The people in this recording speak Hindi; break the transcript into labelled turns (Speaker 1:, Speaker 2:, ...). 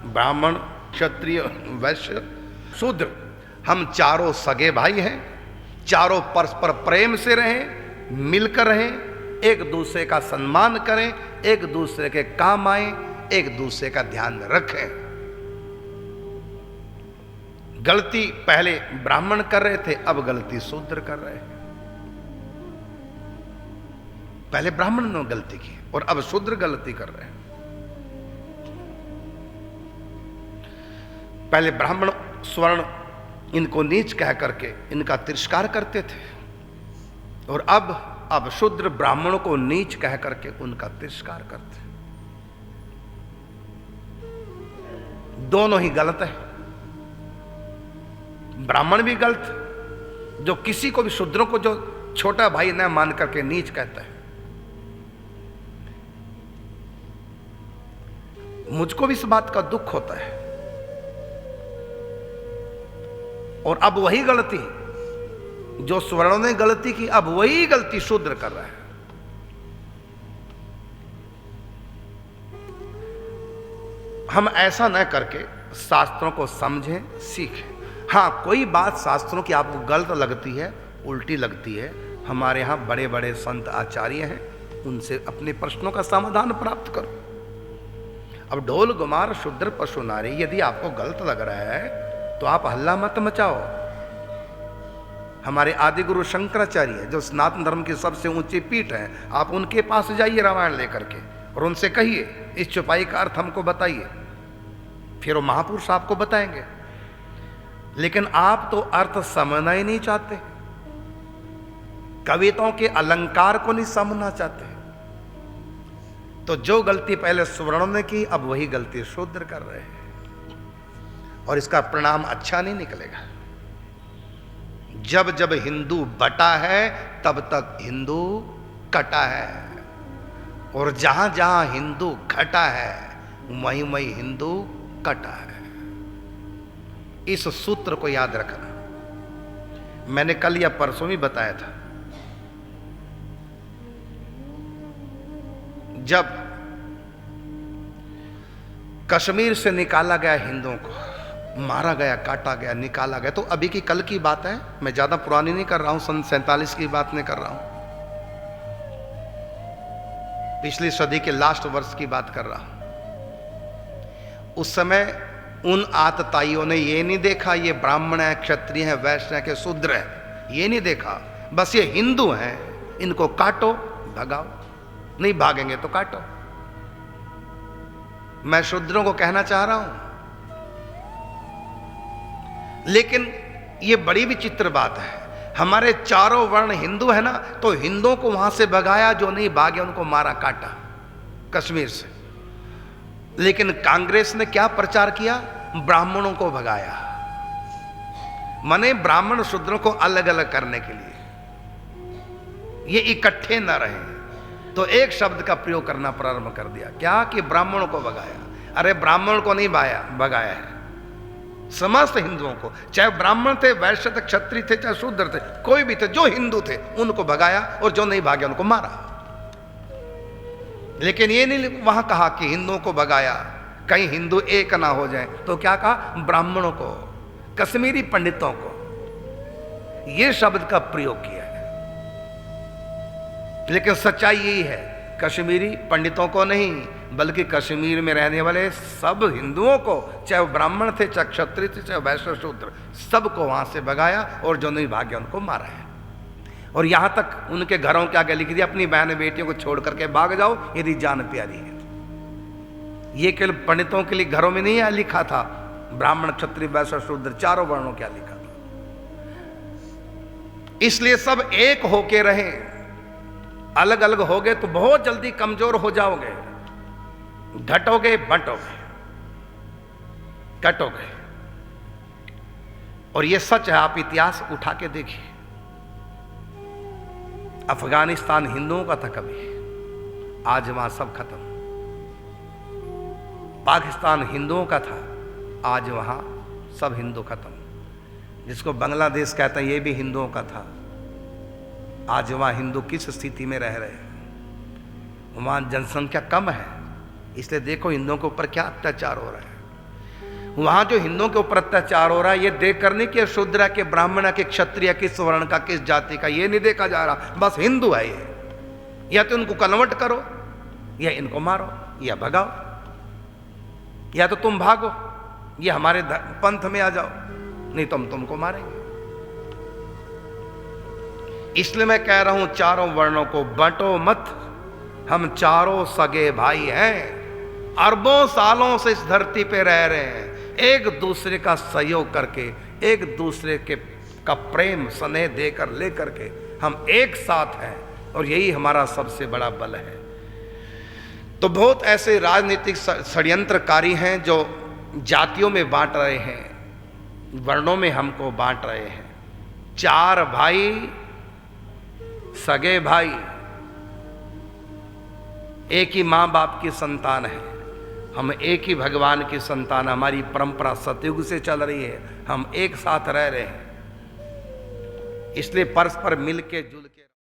Speaker 1: ब्राह्मण, क्षत्रिय, वैश्य, शूद्र, हम चारों सगे भाई हैं। चारों परस्पर प्रेम से रहें, मिलकर रहें, एक दूसरे का सम्मान करें, एक दूसरे के काम आए, एक दूसरे का ध्यान रखें। गलती पहले ब्राह्मण कर रहे थे, अब गलती शूद्र कर रहे हैं। पहले ब्राह्मण ने गलती की और अब शूद्र गलती कर रहे हैं। पहले ब्राह्मण स्वर्ण इनको नीच कह करके इनका तिरस्कार करते थे और अब शूद्र ब्राह्मणों को नीच कह करके उनका तिरस्कार करते। दोनों ही गलत है। ब्राह्मण भी गलत, जो किसी को भी, शूद्रों को जो छोटा भाई न मान करके नीच कहता है। मुझको भी इस बात का दुख होता है। और अब वही गलती जो स्वर्णों ने गलती की, अब वही गलती शूद्र कर रहा है। हम ऐसा न करके शास्त्रों को समझें, सीखें। हाँ, कोई बात शास्त्रों की आपको गलत लगती है, उल्टी लगती है, हमारे यहाँ बड़े बड़े संत आचार्य हैं, उनसे अपने प्रश्नों का समाधान प्राप्त करो। अब ढोल गुमार शूद्र पशु नारी यदि आपको गलत लग रहा है तो आप हल्ला मत मचाओ। हमारे आदि गुरु शंकराचार्य जो सनातन धर्म की सबसे ऊंची पीठ है, आप उनके पास जाइए रामायण लेकर के और उनसे कहिए इस चौपाई का अर्थ हमको बताइए, फिर वो महापुरुष आपको बताएंगे। लेकिन आप तो अर्थ समझना ही नहीं चाहते, कविताओं के अलंकार को नहीं समझना चाहते। तो जो गलती पहले सुवर्णों ने की, अब वही गलती शूद्र कर रहे हैं और इसका परिणाम अच्छा नहीं निकलेगा। जब जब हिंदू बटा है तब तक हिंदू कटा है, और जहां जहां हिंदू घटा है वहीं वहीं हिंदू कटा है। इस सूत्र को याद रखना। मैंने कल या परसों भी बताया था, जब कश्मीर से निकाला गया हिंदुओं को, मारा गया, काटा गया, निकाला गया, तो अभी की कल की बात है, मैं ज्यादा पुरानी नहीं कर रहा हूं, सन 47 की बात नहीं कर रहा हूं, पिछली सदी के लास्ट वर्ष की बात कर रहा हूं। उस समय उन आतताइयों ने ये नहीं देखा ये ब्राह्मण है, क्षत्रिय है, वैश्य है कि शूद्र है, ये नहीं देखा, बस ये हिंदू हैं, इनको काटो भगाओ, नहीं भागेंगे तो काटो। मैं शूद्रों को कहना चाह रहा हूं, लेकिन ये बड़ी विचित्र बात है। हमारे चारों वर्ण हिंदू है ना, तो हिंदुओं को वहां से भगाया, जो नहीं भागे उनको मारा काटा कश्मीर से। लेकिन कांग्रेस ने क्या प्रचार किया? ब्राह्मणों को भगाया, माने ब्राह्मण शूद्रों को अलग अलग करने के लिए, ये इकट्ठे न रहे, तो एक शब्द का प्रयोग करना प्रारंभ कर दिया, क्या कि ब्राह्मणों को भगाया। अरे ब्राह्मण को नहीं भगाया है, समस्त हिंदुओं को, चाहे ब्राह्मण थे, वैश्य थे, क्षत्रिय थे, चाहे शूद्र थे, कोई भी थे, जो हिंदू थे उनको भगाया और जो नहीं भागे उनको मारा। लेकिन ये नहीं वहां कहा कि हिंदुओं को भगाया, कहीं हिंदू एक ना हो जाए, तो क्या कहा? ब्राह्मणों को, कश्मीरी पंडितों को, ये शब्द का प्रयोग किया है। लेकिन सच्चाई यही है, कश्मीरी पंडितों को नहीं, बल्कि कश्मीर में रहने वाले सब हिंदुओं को, चाहे वो ब्राह्मण थे, चाहे क्षत्रिय थे, चाहे वैश्य शूद्र, सबको वहां से भगाया और जो नहीं भागे उनको मारा है। और यहां तक उनके घरों के आगे लिख दिया, अपनी बहन बेटियों को छोड़ करके भाग जाओ यदि जान प्यारी है। ये केवल पंडितों के लिए घरों में नहीं लिखा था, ब्राह्मण, क्षत्रिय, वैश्य, शूद्र, चारों वर्णों क्या लिखा था। इसलिए सब एक होके रहे, अलग अलग हो गए तो बहुत जल्दी कमजोर हो जाओगे, घटोगे, बंटोगे, कटोगे। और यह सच है, आप इतिहास उठा के देखिए। अफगानिस्तान हिंदुओं का था कभी, आज वहां सब खत्म। पाकिस्तान हिंदुओं का था, आज वहां सब हिंदू खत्म। जिसको बांग्लादेश कहते हैं ये भी हिंदुओं का था, आज वहां हिंदू किस स्थिति में रह रहे हैं? वहां जनसंख्या कम है, इसलिए देखो हिंदुओं के ऊपर क्या अत्याचार हो रहा है। वहां जो हिंदुओं के ऊपर अत्याचार हो रहा है, ये देख कर नहीं कि शूद्र के, ब्राह्मण के, क्षत्रिय, किस वर्ण का, किस जाति का, ये नहीं देखा जा रहा, बस हिंदू है ये। या तो इनको कन्वर्ट करो, या इनको मारो, या भगाओ, या तो तुम भागो, या हमारे पंथ में आ जाओ, नहीं तो हम तुमको मारेंगे। इसलिए मैं कह रहा हूं चारों वर्णों को बांटो मत, हम चारों सगे भाई हैं। अरबों सालों से इस धरती पे रह रहे हैं, एक दूसरे का सहयोग करके, एक दूसरे के का प्रेम स्नेह देकर लेकर के हम एक साथ हैं, और यही हमारा सबसे बड़ा बल है। तो बहुत ऐसे राजनीतिक षड्यंत्रकारी हैं जो जातियों में बांट रहे हैं, वर्णों में हमको बांट रहे हैं। चार भाई, सगे भाई, एक ही मां बाप की संतान है, हम एक ही भगवान की संतान, हमारी परंपरा सतयुग से चल रही है, हम एक साथ रह रहे हैं। इसलिए परस्पर मिल के जुल के